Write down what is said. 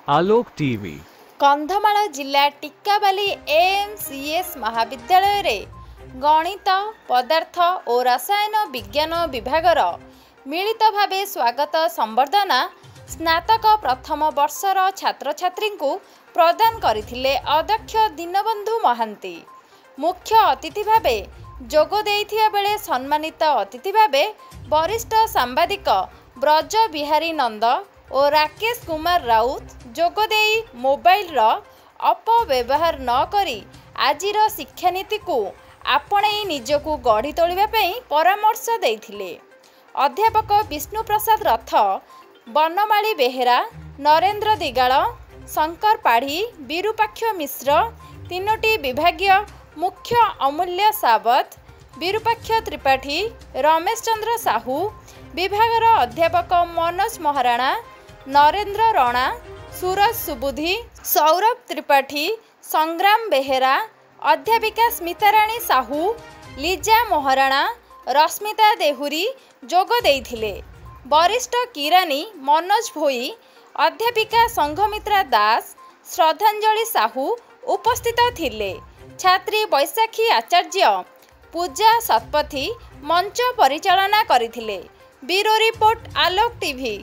आलोक TV Kandhamal जिला टिक्काबाली एएमसीएस महाविद्यालय रे गणित पदार्थ और रसायन विज्ञान विभागर मिलित भावे स्वागत संबर्धना स्नातक प्रथम वर्षर छात्र छात्री को प्रदान करथिले अध्यक्ष दीनबंधु महांती। मुख्य अतिथि भावे जोग देइथिया बेले सम्मानित अतिथि भावे वरिष्ठ सांबादिक ब्रज बिहारी नंद और राकेश कुमार राउत जोगदेई मोबाइल रो अपव्यवहार न करी आजिर शिक्षानीति को आपणई निजको गढ़ी तोलिबा पई परामर्श देइथिले। अध्यापक विष्णु प्रसाद रथ, बनमाली बेहेरा, नरेंद्र दिगाल, शंकर पाढ़ी, विरूपाक्ष मिश्र, तीनोटी विभागीय मुख्य अमूल्य सावत, विरूपाक्ष त्रिपाठी, रमेश चंद्र साहू, विभागर अध्यापक मनोज महाराणा, नरेंद्र रणा, सूरज सुबुधी, सौरभ त्रिपाठी, संग्राम बेहेरा, अध्यापिका स्मिताराणी साहू, लीजा महाराणा, रश्मिता देहुरी जोग देइथिले। वरिष्ठ किरानी मनोज भोई, अध्यापिका संघमित्रा दास, श्रद्धांजलि साहू उपस्थित थिले। छात्री बैशाखी आचार्य, पूजा शतपथी मंच परिचालना करिथिले। ब्यूरो रिपोर्ट आलोक टीवी।